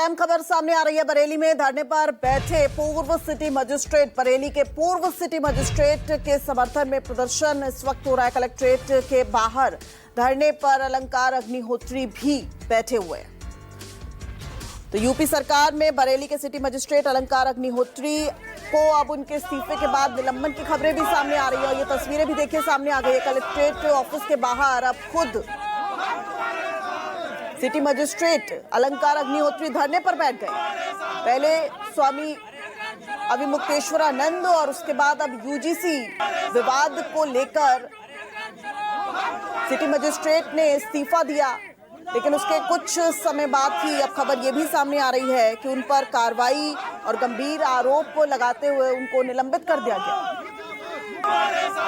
अहम खबर सामने आ रही है। बरेली में धरने पर बैठे पूर्व सिटी मजिस्ट्रेट, बरेली के पूर्व सिटी मजिस्ट्रेट के समर्थन में प्रदर्शन इस वक्त हो रहा है। कलेक्ट्रेट के बाहर धरने पर अलंकार अग्निहोत्री भी बैठे हुए हैं। तो यूपी सरकार में बरेली के सिटी मजिस्ट्रेट अलंकार अग्निहोत्री को अब उनके इस्तीफे के बाद निलंबन की खबरें भी सामने आ रही है। ये तस्वीरें भी देखिए सामने आ गई है। कलेक्ट्रेट ऑफिस के बाहर अब खुद सिटी मजिस्ट्रेट अलंकार अग्निहोत्री धरने पर बैठ गए। पहले स्वामी अविमुक्तेश्वरानंद और उसके बाद अब यूजीसी विवाद को लेकर सिटी मजिस्ट्रेट ने इस्तीफा दिया, लेकिन उसके कुछ समय बाद ही अब खबर यह भी सामने आ रही है कि उन पर कार्रवाई और गंभीर आरोप लगाते हुए उनको निलंबित कर दिया गया।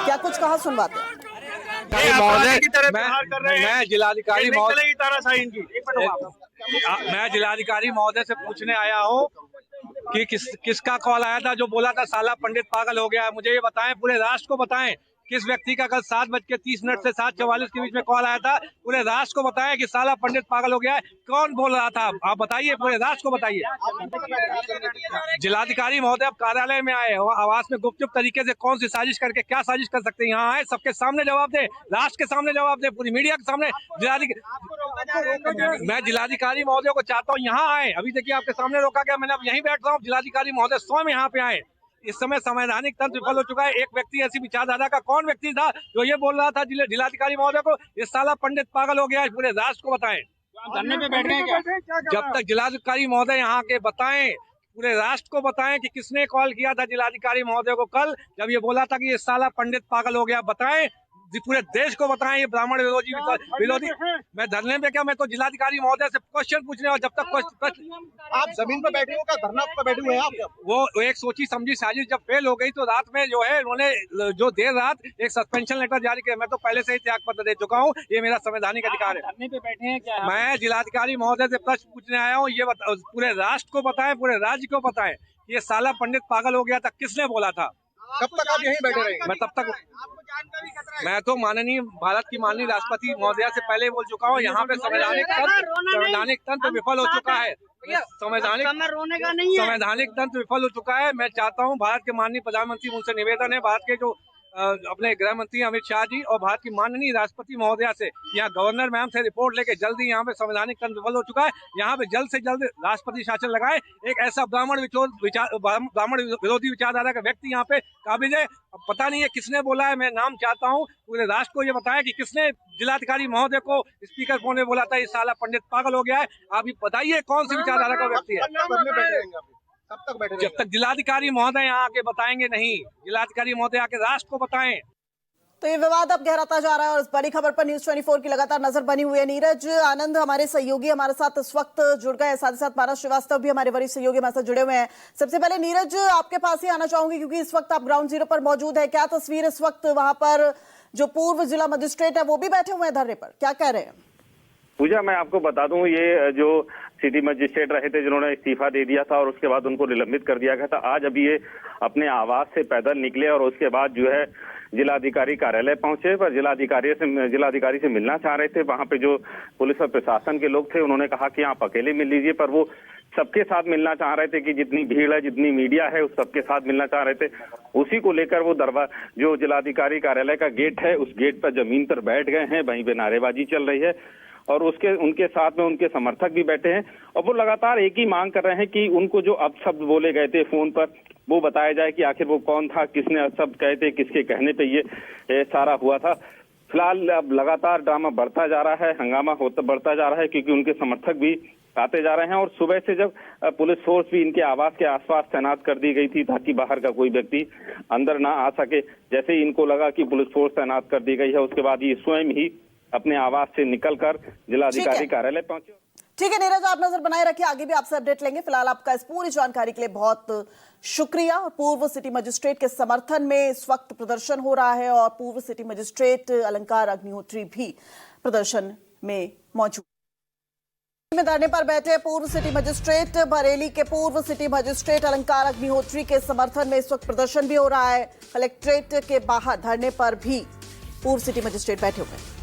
क्या कुछ कहा सुनवाते हैं। मैं जिलाधिकारी महोदय से पूछने आया हूँ कि किसका कॉल आया था जो बोला था साला पंडित पागल हो गया है। मुझे ये बताएं, पूरे राष्ट्र को बताएं किस व्यक्ति का कल 7:30 से 7:44 के बीच में कॉल आया था। पूरे राष्ट्र को बताएं कि साला पंडित पागल हो गया है। कौन बोल रहा था आप बताइए, पूरे राष्ट्र को बताइए। जिलाधिकारी महोदय अब कार्यालय में आए, आवास में गुपचुप तरीके से कौन सी साजिश करके क्या साजिश कर सकते हैं। यहाँ आए, सबके सामने जवाब दे, राष्ट्र के सामने जवाब दे, पूरी मीडिया के सामने। मैं जिलाधिकारी महोदय को चाहता हूँ यहाँ आए। अभी देखिए आपके सामने रोका गया, मैंने अब यहीं बैठ रहा हूँ। जिलाधिकारी महोदय स्वयं यहाँ पे आए। इस समय संवैधानिक तंत्र विफल हो चुका है। एक व्यक्ति ऐसी विचारधारा का कौन व्यक्ति था जो ये बोल रहा था जिलाधिकारी महोदय को ये साला पंडित पागल हो गया है। पूरे राष्ट्र को बताएं। धरने पे बैठ गए क्या? जब तक जिलाधिकारी महोदय यहाँ के बताएं, पूरे राष्ट्र को बताएं कि किसने कॉल किया था जिलाधिकारी महोदय को कल जब ये बोला था कि ये साला पंडित पागल हो गया। बताएं, पूरे देश को बताएं। ये ब्राह्मण विरोधी मैं धरने पे क्या, मैं तो जिलाधिकारी महोदय से क्वेश्चन पूछने, और जब तक आप जमीन पर बैठे हो क्या धरना पर बैठे हुए हैं आप? वो एक सोची समझी साजिश जब फेल हो गई तो रात में जो है उन्होंने जो देर रात एक सस्पेंशन लेटर जारी किया। मैं तो पहले से ही त्याग पत्र दे चुका हूँ, ये मेरा संवैधानिक अधिकार है। धरने पे बैठे हैं क्या? मैं जिलाधिकारी महोदय से प्रश्न पूछने आया हूँ। ये पूरे राष्ट्र को बताएं, पूरे राज्य को बताएं कि ये साला पंडित पागल हो गया था, किसने बोला था। कब तक आप यहीं बैठे रहेंगे? मैं तब तक मैं तो माननीय भारत की माननीय राष्ट्रपति महोदया से पहले बोल चुका हूँ। यहाँ पे संवैधानिक तंत्र विफल हो चुका है। संवैधानिक तंत्र विफल हो चुका है। मैं चाहता हूँ भारत के माननीय प्रधानमंत्री, उनसे निवेदन है, भारत के जो अपने गृह मंत्री अमित शाह जी और भारत की माननीय राष्ट्रपति महोदया से यहाँ गवर्नर मैम से रिपोर्ट लेके जल्दी यहाँ पे संवैधानिक तंत्र विफल हो चुका है, यहाँ पे जल्द से जल्द राष्ट्रपति शासन लगाए। एक ऐसा ब्राह्मण विरोधी विचारधारा का व्यक्ति यहाँ पे काबिज है। अब पता नहीं है किसने बोला है। मैं नाम चाहता हूँ, पूरे राष्ट्र को ये बताया कि किसने जिलाधिकारी महोदय को स्पीकर फोन में बोला था ये साला पंडित पागल हो गया है। आप ये बताइए कौन सी विचारधारा का व्यक्ति है। जब तक जिलाधिकारी महोदय यहाँ आके बताएंगे नहीं, जिलाधिकारी महोदय आके राष्ट्र को बताएं। तो ये विवाद अब गहराता जा रहा है और इस बड़ी खबर पर न्यूज़ 24 की लगातार नजर बनी हुई है। नीरज आनंद हमारे सहयोगी हमारे साथ इस वक्त जुड़ गए, साथ ही साथ मानस श्रीवास्तव भी हमारे वरिष्ठ सहयोगी हमारे साथ जुड़े हुए हैं। सबसे पहले नीरज आपके पास ही आना चाहूंगी क्योंकि इस वक्त आप ग्राउंड जीरो पर मौजूद है। क्या तस्वीर इस वक्त वहां पर जो पूर्व जिला मजिस्ट्रेट है वो भी बैठे हुए हैं धरने पर, क्या कह रहे हैं? पूजा, मैं आपको बता दूं, ये जो सिटी मजिस्ट्रेट रहे थे जिन्होंने इस्तीफा दे दिया था और उसके बाद उनको निलंबित कर दिया गया था, आज अभी ये अपने आवास से पैदल निकले और उसके बाद जो है जिलाधिकारी कार्यालय पहुंचे। पर जिलाधिकारी से मिलना चाह रहे थे। वहां पे जो पुलिस और प्रशासन के लोग थे उन्होंने कहा कि आप अकेले मिल लीजिए, पर वो सबके साथ मिलना चाह रहे थे कि जितनी भीड़ है, जितनी मीडिया है, उस सबके साथ मिलना चाह रहे थे। उसी को लेकर वो जो जिलाधिकारी कार्यालय का गेट है उस गेट पर जमीन पर बैठ गए हैं। वहीं पे नारेबाजी चल रही है और उनके साथ में उनके समर्थक भी बैठे हैं और वो लगातार एक ही मांग कर रहे हैं कि उनको जो अपशब्द बोले गए थे फोन पर वो बताया जाए कि आखिर वो कौन था, किसने अपशब्द कहे थे, किसके कहने पे ये सारा हुआ था। फिलहाल अब लगातार ड्रामा बढ़ता जा रहा है, हंगामा बढ़ता जा रहा है क्योंकि उनके समर्थक भी आते जा रहे हैं। और सुबह से जब पुलिस फोर्स भी इनके आवास के आसपास तैनात कर दी गई थी ताकि बाहर का कोई व्यक्ति अंदर ना आ सके, जैसे ही इनको लगा कि पुलिस फोर्स तैनात कर दी गई है उसके बाद ये स्वयं ही अपने आवास से निकलकर जिलाधिकारी कार्यालय पहुंचे। ठीक है नीरज, आप नजर बनाए रखिए, आगे भी आपसे अपडेट लेंगे। फिलहाल आपका इस पूरी जानकारी के लिए बहुत शुक्रिया। और पूर्व सिटी मजिस्ट्रेट के समर्थन में इस वक्त प्रदर्शन हो रहा है और पूर्व सिटी मजिस्ट्रेट अलंकार अग्निहोत्री भी प्रदर्शन में मौजूद। धरने पर बैठे पूर्व सिटी मजिस्ट्रेट, बरेली के पूर्व सिटी मजिस्ट्रेट अलंकार अग्निहोत्री के समर्थन में इस वक्त प्रदर्शन भी हो रहा है। कलेक्ट्रेट के बाहर धरने पर भी पूर्व सिटी मजिस्ट्रेट बैठे हुए हैं।